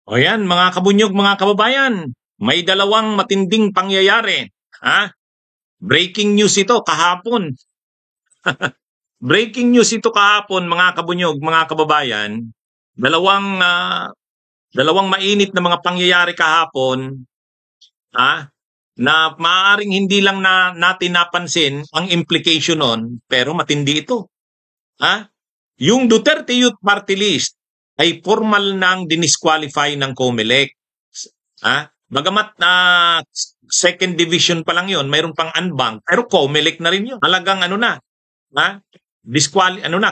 O yan, mga kabunyog, mga kababayan, may dalawang matinding pangyayari. Ha? Breaking news ito kahapon. Breaking news ito kahapon, mga kabunyog, mga kababayan. Dalawang mainit na mga pangyayari kahapon, ha? Na maaaring hindi lang natin napansin ang implication nun, pero matindi ito. Ha? Yung Duterte Youth Party List ay formal nang dinisqualify ng COMELEC. Ha? Bagamat second division pa lang yon, mayroon pang unbank, pero COMELEC na rin yun. Talagang ha?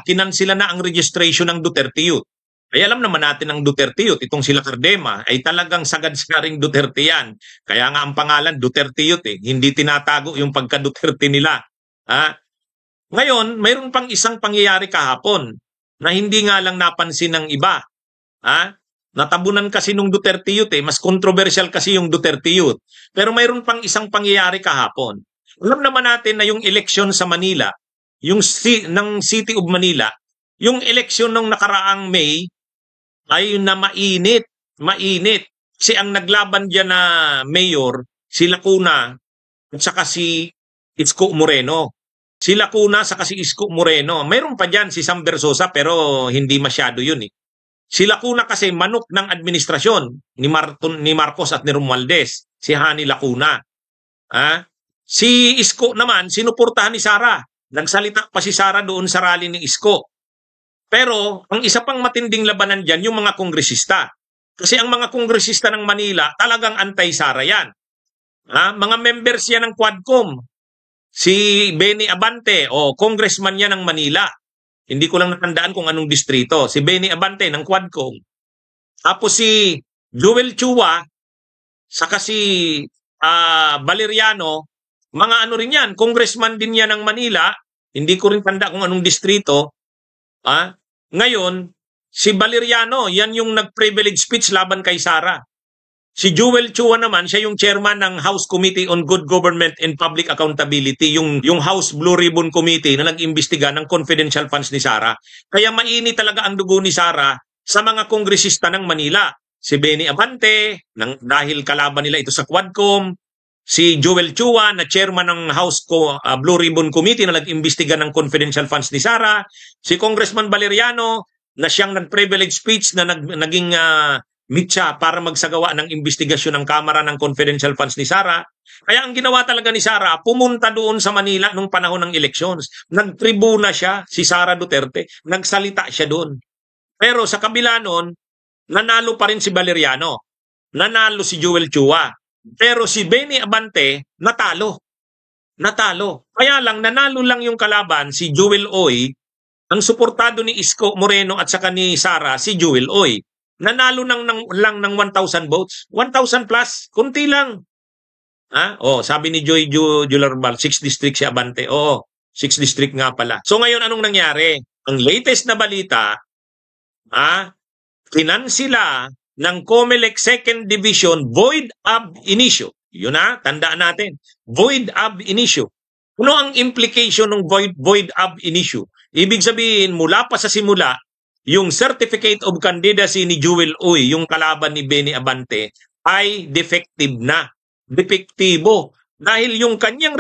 Kinansila na ang registration ng Duterte Youth. Ay alam naman natin ang Duterte Youth, itong sila Cardema, ay talagang sagad-saring Duterte yan. Kaya nga ang pangalan Duterte Youth hindi tinatago yung pagka-Duterte nila. Ha? Ngayon, mayroon pang isang pangyayari kahapon na hindi nga lang napansin ng iba. Ha? Natabunan kasi nung Duterte Youth mas controversial kasi yung Duterte Youth. Pero mayroon pang isang pangyayari kahapon. Alam naman natin na yung eleksyon sa Manila, ng City of Manila, yung eleksyon ng nakaraang May ay na mainit. Kasi ang naglaban diyan na mayor, si Lacuna at saka si Isko Moreno. Si Lacuna saka si Isko Moreno. Mayroon pa diyan si Sam Bersosa pero hindi masyado yun Si Lacuna kasi manok ng administrasyon ni Marcos at ni Romualdez, si Hani Lacuna. Si Isko naman, sinuportahan ni Sara. Nagsalita pa si Sara doon sa rally ni Isko. Pero ang isa pang matinding labanan dyan, yung mga kongresista. Kasi ang mga kongresista ng Manila, talagang anti-Sara yan. Mga members yan ng Quadcom. Si Benny Abante, congressman yan ng Manila. Hindi ko lang natandaan kung anong distrito. Si Benny Abante ng Quadcom. Tapos si Joel Chua, saka si Valeriano, mga rin yan, congressman din yan ng Manila. Hindi ko rin tanda kung anong distrito. Ngayon, si Valeriano, yan yung nag-privilege speech laban kay Sara. Si Joel Chua naman, siya yung chairman ng House Committee on Good Government and Public Accountability, yung House Blue Ribbon Committee na nag-imbestiga ng confidential funds ni Sara. Kaya mainit talaga ang dugo ni Sara sa mga kongresista ng Manila. Si Benny Abante, dahil kalaban nila ito sa Quadcom, si Joel Chua na chairman ng House Blue Ribbon Committee na nag-imbestiga ng confidential funds ni Sara, si Congressman Valeriano na siyang nag-privilege speech na naging mitya para magsagawa ng investigasyon ng Kamara ng confidential funds ni Sara. Kaya ang ginawa talaga ni Sara, pumunta doon sa Manila nung panahon ng elections. Nagtribuna siya, si Sara Duterte, nagsalita siya doon. Pero sa kabila noon, nanalo pa rin si Valeriano, nanalo si Joel Chua. Pero si Benny Abante, natalo. Kaya lang, nanalo lang yung kalaban, si Joel Oy. Ang suportado ni Isko Moreno at saka ni Sara, si Joel Oy. Nanalo lang ng 1,000 votes. 1,000 plus, kunti lang. Sabi ni Joy Jularbal, 6 district si Abante. 6 district nga pala. So ngayon, anong nangyari? Ang latest na balita, finansila ng COMELEC Second Division void ab initio. Yun tandaan natin. Void ab initio. Ano ang implication ng void ab initio? Ibig sabihin, mula pa sa simula, yung certificate of candidacy ni Joel Oy, yung kalaban ni Benny Abante, ay defective na. Depektibo. Dahil yung kanyang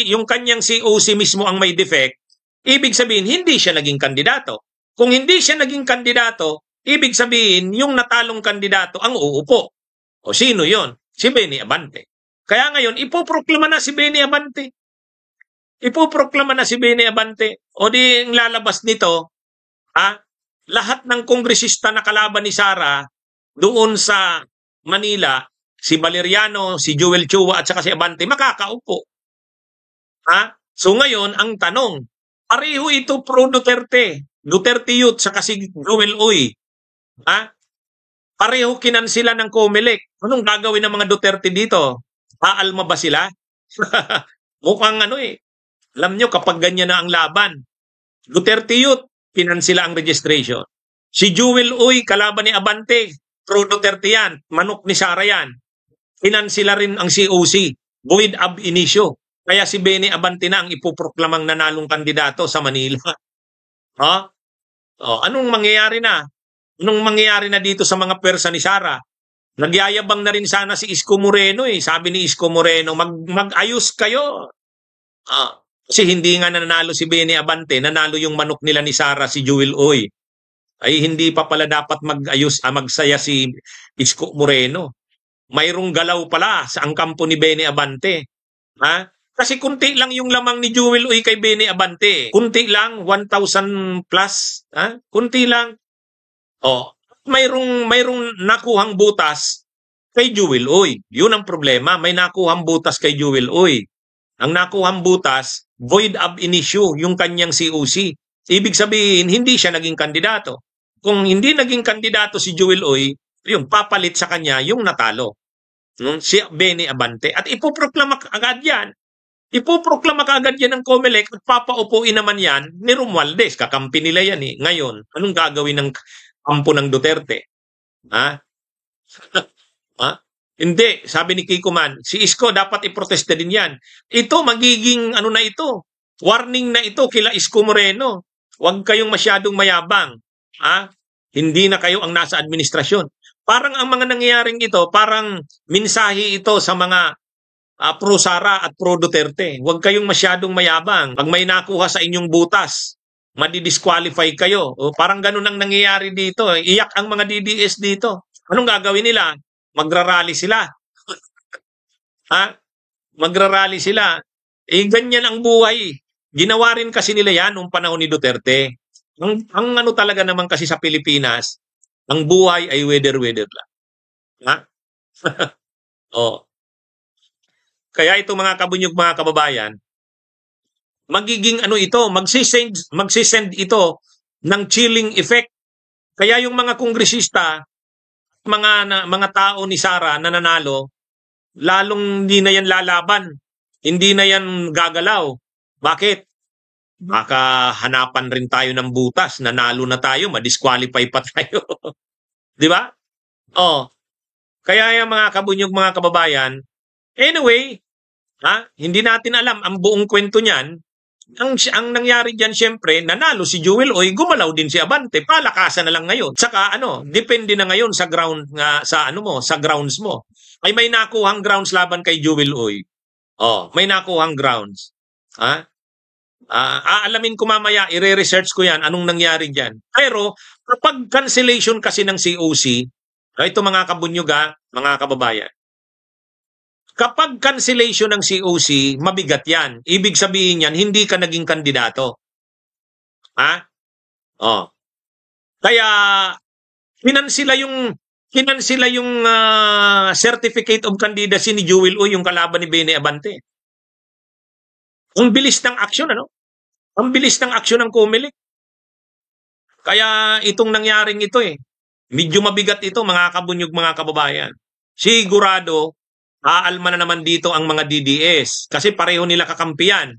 yung kanyang COC mismo ang may defect, ibig sabihin, hindi siya naging kandidato. Kung hindi siya naging kandidato, ibig sabihin, yung natalong kandidato ang uupo. O sino yon? Si Benny Abante. Kaya ngayon, ipoproklama na si Benny Abante. O di lalabas nito, lahat ng kongresista na kalaban ni Sara doon sa Manila, si Valeriano, si Joel Chua at saka si Abante, makakaupo. So ngayon, ang tanong, pareho ito pro-Duterte, Duterte Youth, saka si Joel Oy. Pareho kinansila ng COMELEC. Anong gagawin ng mga Duterte dito? Aalma ba sila? Mukhang Alam nyo, kapag ganyan na ang laban, Duterte Youth, pinansila ang registration. Si Joel Oy, kalaban ni Abante, pro-Duterte yan, manok ni Sara yan. Pinansila rin ang COC, void ab initio. Kaya si Benny Abante na ang ipoproklamang nanalong kandidato sa Manila. Anong mangyayari na? Anong mangyayari na dito sa mga pwersa ni Sara? Nagyayabang na rin sana si Isko Moreno eh. Sabi ni Isko Moreno, mag-ayos kayo. Kasi hindi nga nanalo si Benny Abante, nanalo yung manok nila ni Sara, si Jewel Oy. Ay hindi pa pala dapat magsaya si Isko Moreno. Mayroong galaw pala sa ang kampo ni Benny Abante. Ha? Kasi kunti lang yung lamang ni Jewel Oy kay Benny Abante. Kunti lang, 1,000 plus. Ha? Kunti lang. Oh, mayroong nakuhang butas kay Jewel Oy. Yun ang problema. May nakuhang butas kay Jewel Oy. Ang nakuhang butas, void ab initio, yung kanyang COC. Ibig sabihin, hindi siya naging kandidato. Kung hindi naging kandidato si Jewel Oy, yung papalit sa kanya yung natalo. Si Benny Abante. At ipoproklama agad yan. Ipoproklama agad yan ng COMELEC at papaupuin naman yan ni Romualdez. Kakampi nila yan eh. Ngayon, anong gagawin ng kampo ng Duterte? Ha? Ha? Hindi, sabi ni Kiko Man, si Isko dapat iprotesta din yan. Ito, magiging ano na ito, warning na ito kila Isko Moreno. Huwag kayong masyadong mayabang. Ha? Hindi na kayo ang nasa administrasyon. Parang ang mga nangyayaring ito, parang mensahe ito sa mga pro-Sara at pro-Duterte. Huwag kayong masyadong mayabang. Pag may nakuha sa inyong butas, madidisqualify kayo. O, parang ganun ang nangyayari dito. Iyak ang mga DDS dito. Anong gagawin nila? Magrarally sila. Ha? Magrarally sila. Ganyan ang buhay. Ginawa rin kasi nila yan noong panahon ni Duterte. Ang ano talaga naman kasi sa Pilipinas, ang buhay ay weather-weather lang. Ha? Oh. Kaya ito mga kabunyog, mga kababayan, magiging ano ito, magsisend ito ng chilling effect. Kaya yung mga kongresista, mga tao ni Sara na nanalo, lalong hindi na yan lalaban. Hindi na yan gagalaw. Bakit? Baka hanapan rin tayo ng butas. Nanalo na tayo, madisqualify pa tayo. Di ba? Oh. Kaya yung mga kabunyog, mga kababayan, anyway, hindi natin alam ang buong kwento niyan. Ang nangyari diyan, syempre, nanalo si Jewel Oy, gumalaw din si Abante, palakasan na lang ngayon. Saka depende na ngayon sa sa grounds mo. May nakuhang grounds laban kay Jewel Oy. May nakuhang grounds. Aalamin ko mamaya, ire-research ko 'yan anong nangyari diyan. Pero kapag cancellation kasi ng COC, ito mga kabunyog, mga kababayan. Kapag cancellation ng COC, mabigat yan. Ibig sabihin yan, hindi ka naging kandidato. Kaya, kinansila yung certificate of candidacy ni Jewel Oy, yung kalaban ni Benny Abante. Ang bilis ng aksyon, Ang bilis ng aksyon ng COMELEC. Kaya itong nangyaring ito medyo mabigat ito, mga kabunyog, mga kababayan. Sigurado, aalma na naman dito ang mga DDS kasi pareho nila kakampiyan.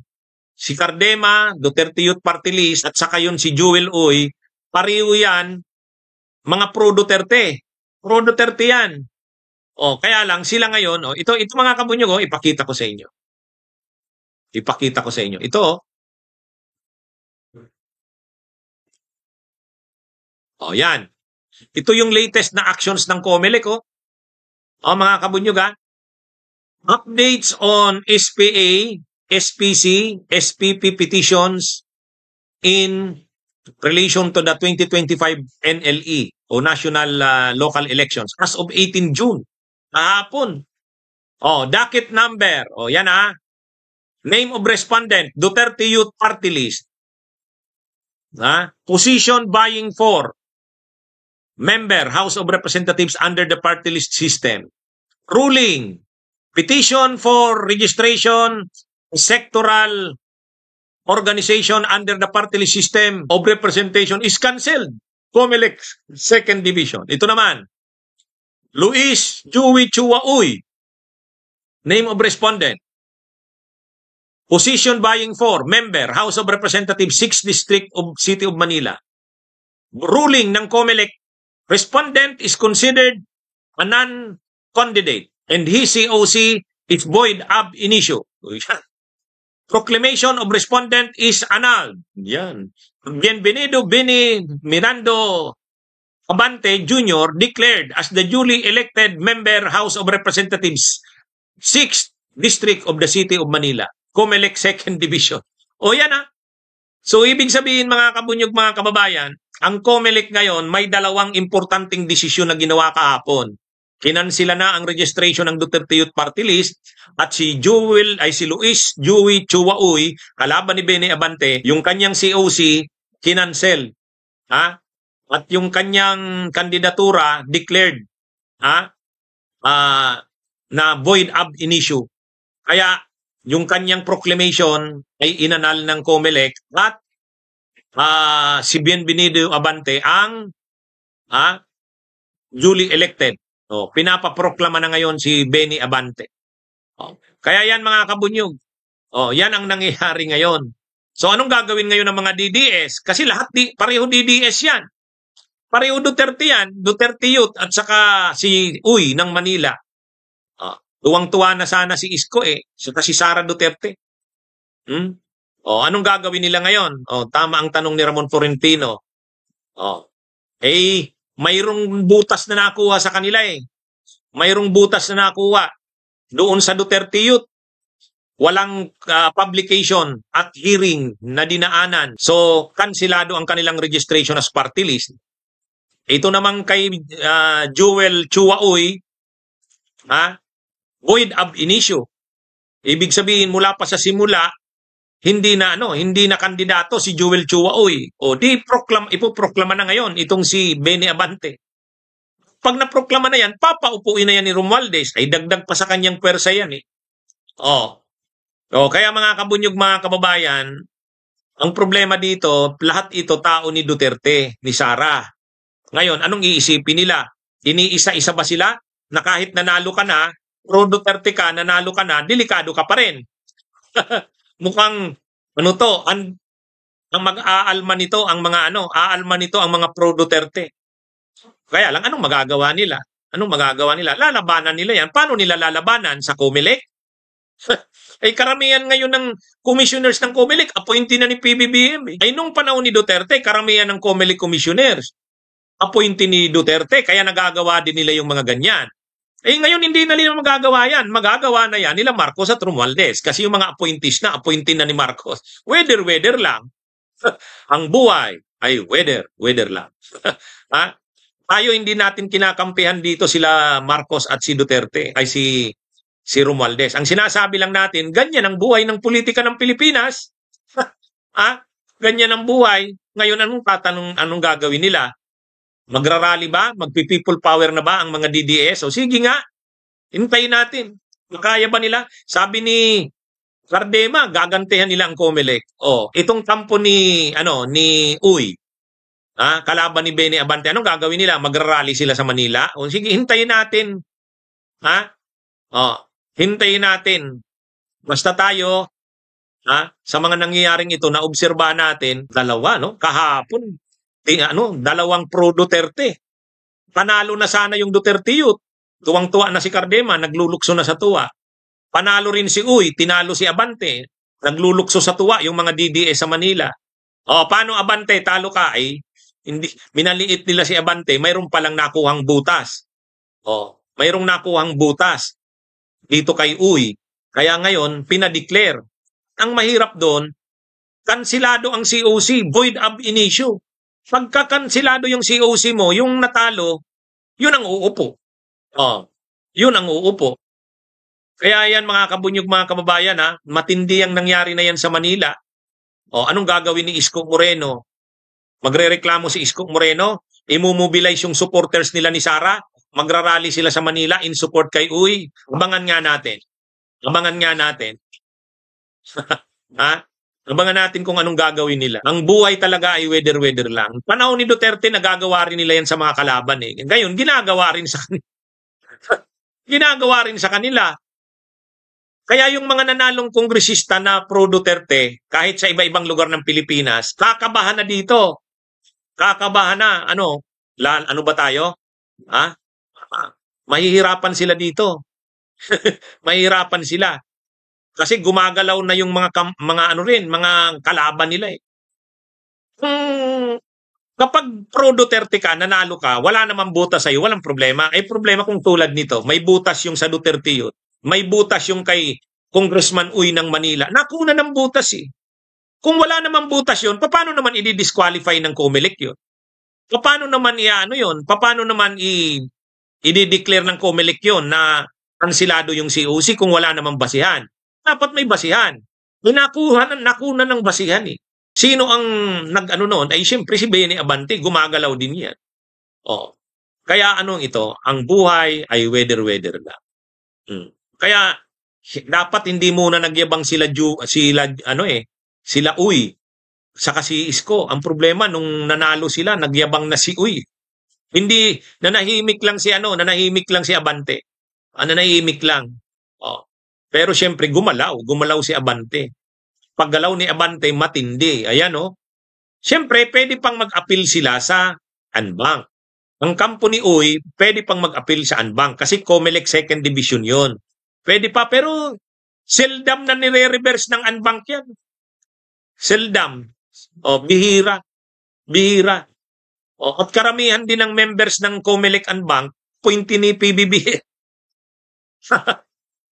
Si Cardema, Duterte Youth Party List, at saka yun si Jewel Oy, pareho yan, mga pro-Duterte. Pro-Duterte yan. Kaya lang sila ngayon, ito mga kabunyog, ipakita ko sa inyo. Ipakita ko sa inyo. Ito, yan. Ito yung latest na actions ng COMELEC, mga kabunyog, updates on SPA, SPC, SPP petitions in relation to the 2025 NLE o National Local Elections as of 18 June. Kahapon. Docket number. Yan Name of respondent, Duterte Youth Party List. Position buying for member, House of Representatives under the party list system. Ruling. Petition for registration, sectoral organization under the party list system of representation is cancelled. COMELEC Second Division. Ito naman, Luis Joey Chua Uy. Name of respondent. Position buying for member, House of Representatives, 6th District of City of Manila. Ruling ng COMELEC, respondent is considered a non-candidate. And his COC is void ab initio. Proclamation of respondent is annulled. Yan. Bienvenido Benny Mirando Abante Jr. declared as the duly elected member House of Representatives, 6th District of the City of Manila, COMELEC 2nd Division. O yan ah. So ibig sabihin mga kabunyog, mga kababayan, ang COMELEC ngayon may dalawang importanteng desisyon na ginawa kahapon. Kinansila na ang registration ng Duterte Youth Party List at si Luis Joey Chua Uy, kalaban ni Benny Abante, yung kanyang COC kinansel. Ha? At yung kanyang kandidatura declared na void ab initio. Kaya yung kanyang proclamation ay inanal ng COMELEC at si Bienvenido Abante ang duly elected. Pinapaproklama na ngayon si Benny Abante. Kaya yan mga kabunyog. Yan ang nangyayari ngayon. So anong gagawin ngayon ng mga DDS? Kasi lahat pareho DDS yan. Pareho Duterte yan, Duterte Youth at saka si Uy ng Manila. Tuwang-tuwa na sana si Isko saka si Sara Duterte. Anong gagawin nila ngayon? Tama ang tanong ni Ramon Florentino. Mayroong butas na nakuha sa kanila Mayroong butas na nakuha doon sa Duterte Youth. Walang publication at hearing na dinaanan. So, kansilado ang kanilang registration as party list. Ito naman kay Joel Chua Uy, void ab initio. Ibig sabihin mula pa sa simula, hindi na kandidato si Joel Chua Uy. Ipoproklama na ngayon itong si Benny Abante. Pag naproklama na yan, papaupuin na yan ni Romualdez. Ay dagdag pa sa kanyang pwersa yan kaya mga kabunyog, mga kababayan, ang problema dito, lahat ito tao ni Duterte, ni Sara. Ngayon, anong iisipin nila? Iniisa-isa ba sila na kahit nanalo ka na, pro-Duterte ka, nanalo ka na, delikado ka pa rin? Mukhang, ang mag-aalma nito, aalma nito ang mga pro-Duterte. Kaya lang, anong magagawa nila? Lalabanan nila yan. Paano nila lalabanan? Sa COMELEC? Karamihan ngayon ng commissioners ng COMELEC, appointee na ni PBBM. Nung panahon ni Duterte, karamihan ng COMELEC commissioners, appointee ni Duterte, kaya nagagawa din nila yung mga ganyan. Ngayon hindi na nila magagawa yan. Magagawa na yan nila Marcos at Romualdez. Kasi yung mga appointees na, appointee na ni Marcos. Weather lang. Ang buhay ay weather lang. Tayo hindi natin kinakampihan dito sila Marcos at si Duterte, ay si Romualdez. Ang sinasabi lang natin, ganyan ang buhay ng politika ng Pilipinas. Ganyan ang buhay. Ngayon, anong gagawin nila? Magrarally ba? Magpi-people power na ba ang mga DDS? Sige nga, hintayin natin. Makaya ba nila? Sabi ni Cardema, gagantihan nila ang COMELEC. Itong kampo ni Uy, kalaban ni Benny Abante, anong gagawin nila? Magrarally sila sa Manila? Sige, hintayin natin. Hintayin natin. Basta tayo, sa mga nangyayaring ito, naobserbahan natin, kahapon, dalawang pro-Duterte. Panalo na sana yung Duterte Youth. Tuwang-tuwa na si Cardema, naglulukso na sa tuwa. Panalo rin si Uy, tinalo si Abante. Naglulukso sa tuwa yung mga DDS sa Manila. Paano Abante, talo ka? Hindi, minaliit nila si Abante, mayroon palang nakuhang butas. Mayroong nakuhang butas dito kay Uy. Kaya ngayon, pinadeclare. Ang mahirap doon, kansilado ang COC, void ab initio. Pagkakansilado yung COC mo, yung natalo, yun ang uupo. Yun ang uupo. Kaya yan mga kabunyog, mga kababayan, matindi ang nangyari na yan sa Manila. Anong gagawin ni Isko Moreno? Magrereklamo si Isko Moreno? Imumobilize yung supporters nila ni Sara? Magrarally sila sa Manila in support kay Uy? Abangan nga natin. Abangan natin kung anong gagawin nila. Ang buhay talaga ay weather lang. Panahon ni Duterte, nagagawa rin nila yan sa mga kalaban. Ngayon, ginagawa rin sa kanila. Kaya yung mga nanalong kongresista na pro-Duterte, kahit sa iba-ibang lugar ng Pilipinas, kakabahan na dito. Kakabahan na. Ano ba tayo? Mahihirapan sila dito. Mahihirapan sila. Kasi gumagalaw na yung mga kalaban nila. Kapag pro Duterte ka, nanalo ka, wala namang butas sa'yo, walang problema. Eh problema kung tulad nito, may butas yung sa Duterte yun. May butas yung kay Congressman Uy ng Manila. Nakuna ng butas eh. Kung wala namang butas yun, paano naman i-disqualify ng COMELEC yun? Paano naman i-ano yun? Paano naman i-declare ng COMELEC yun na kansilado yung COC kung wala namang basihan? Dapat may basihan. Nakuna ng basihan eh. Sino ang nag-ano noon? Ay siyempre si Benny Abante, gumagalaw din yan. Oh. Kaya anong ito? Ang buhay ay weather-weather lang. Kaya dapat hindi muna nagyabang sila Uy, saka si Isko. Ang problema nung nanalo sila, nagyabang na si Uy. Hindi nanahimik lang si Abante. Nanahimik lang. Oh. Pero siyempre gumalaw si Abante. Paggalaw ni Abante matindi. Ayan oh. Siyempre pwede pang mag-appeal sila sa Anbang. Ang kampo ni Uy, pwede pang mag-appeal sa Anbang kasi COMELEC second division 'yon. Pwede pa pero seldom na nire-reverse ng Anbang 'yan. Seldom. Oh, bihira. Bihira. Oh, at karamihan din ng members ng COMELEC Anbang appointee ni PBBM.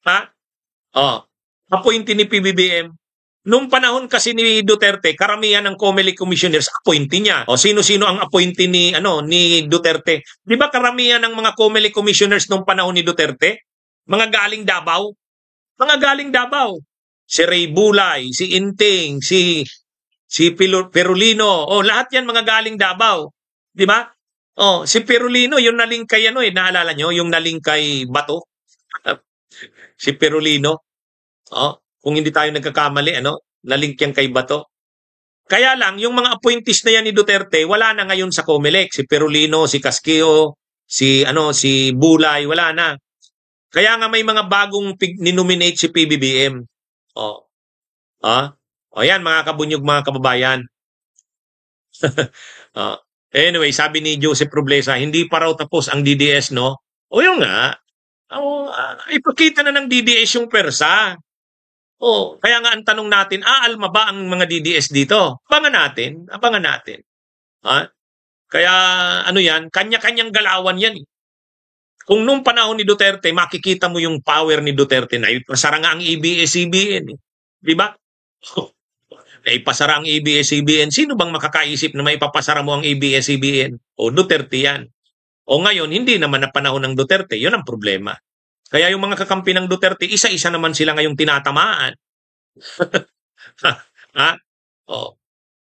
Ha? Oh, appointee ni PBBM. Nung panahon kasi ni Duterte, karamihan ng COMELEC commissioners appointee niya. O sino-sino ang appointee ni Duterte? 'Di ba karamihan ng mga COMELEC commissioners nung panahon ni Duterte, mga galing Davao? Mga galing Davao. Si Ray Bulay, si Inting, si Perulino, lahat 'yan mga galing Davao. 'Di ba? Si Perulino, yung naling kay naalala nyo, yung naling kay Bato. Si Perulino. Kung hindi tayo nagkakamali, nalink yan kay Bato. Kaya lang, yung mga appointees na yan ni Duterte, wala na ngayon sa COMELEC. Si Perulino, si Casquio, si Bulay, wala na. Kaya nga may mga bagong ninominate si PBBM. Yan, mga kabunyog, mga kababayan. Anyway, sabi ni Joseph Roblesa, hindi pa raw tapos ang DDS, no? Yun nga. Ipakita na ng DDS yung persa. Kaya nga ang tanong natin, aalma ba ang mga DDS dito? Abangan natin. Kaya yan, kanya-kanyang galawan yan. Kung nung panahon ni Duterte, makikita mo yung power ni Duterte na ipasara nga ang ABS-CBN. Di ba? Ipasara ang ABS-CBN. Sino bang makakaisip na maipapasara mo ang ABS-CBN? Duterte yan. Ngayon, hindi naman na panahon ng Duterte. Yun ang problema. Kaya yung mga kakampi ng Duterte, isa-isa naman sila ngayong tinatamaan.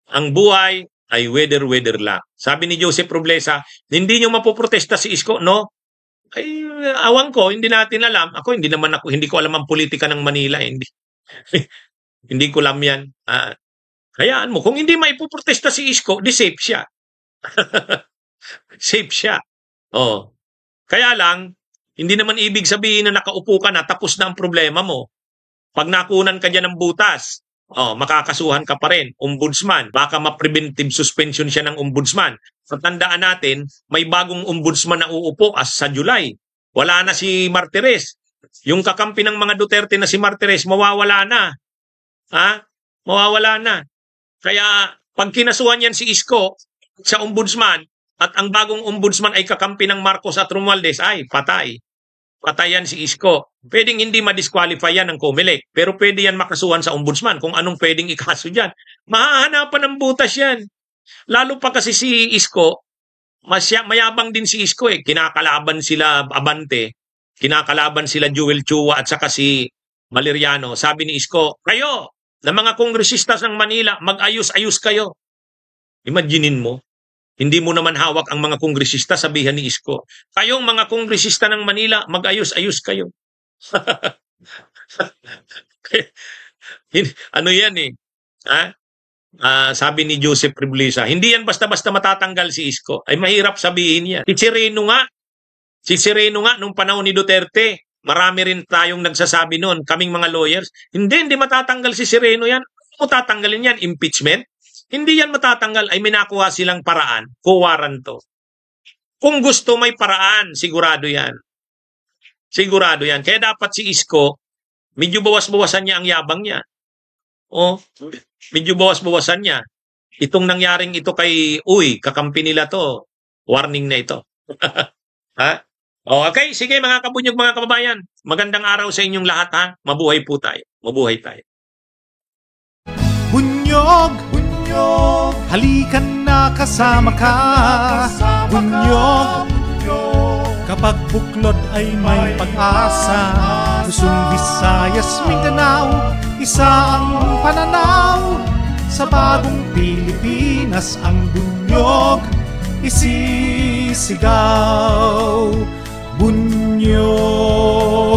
Ang buhay ay weather-weather lang. Sabi ni Joseph Roblesa, hindi nyo mapoprotesta si Isko, no? Ay, awang ko, hindi natin alam. Hindi ko alam ang politika ng Manila. Hindi ko alam yan. Hayaan mo, kung hindi maipoprotesta si Isko, di safe siya. Safe siya. Kaya lang, hindi naman ibig sabihin na nakaupo ka na, tapos na ang problema mo. Pag nakunan ka dyan ng butas, makakasuhan ka pa rin. Ombudsman, baka ma-preventive suspension siya ng ombudsman. Tandaan natin, may bagong ombudsman na uupo sa July. Wala na si Martires. Yung kakampi ng mga Duterte na si Martires, mawawala na. Mawawala na. Kaya, pag kinasuhan yan si Isko sa ombudsman, at ang bagong ombudsman ay kakampi ng Marcos at Romualdez, ay patay. Patayan si Isko. Pwedeng hindi ma-disqualify yan ng COMELEC, pero pwede yan makasuhan sa ombudsman kung anong pwedeng ikaso dyan. Mahahanapan ng butas yan. Lalo pa kasi si Isko, mayabang din si Isko eh. Kinakalaban sila Abante, kinakalaban sila Joel Chua at saka si Valeriano. Sabi ni Isko, kayo, na mga kongresistas ng Manila, mag-ayos-ayos kayo. Imaginin mo, hindi mo naman hawak ang mga kongresista, sabihan ni Isko. Kayong mga kongresista ng Manila, mag-ayos-ayos kayo. Ano yan eh? Sabi ni Joseph Roblesa, hindi yan basta-basta matatanggal si Isko. Ay mahirap sabihin yan. Si Sereno nga, nung panahon ni Duterte, marami rin tayong nagsasabi noon, kaming mga lawyers, hindi matatanggal si Sereno yan. Ano tatanggalin yan? Impeachment? Hindi yan matatanggal, ay minakuha silang paraan. Kuwaran to. Kung gusto may paraan, sigurado yan. Sigurado yan. Kaya dapat si Isko, medyo bawas-bawasan niya ang yabang niya. Medyo bawas-bawasan niya. Itong nangyaring ito kay Uy, kakampi nila to. Warning na ito. Ha? Okay, sige mga kabunyog, mga kababayan. Magandang araw sa inyong lahat, ha. Mabuhay po tayo. Mabuhay tayo. Bunyog, bunyog, halikan na kasama ka. Bunyog, kapag buklod ay may pag-asa. Luzon, Visayas, Mindanao, isa ang pananaw. Sa bagong Pilipinas ang bunyog isisigaw. Bunyog.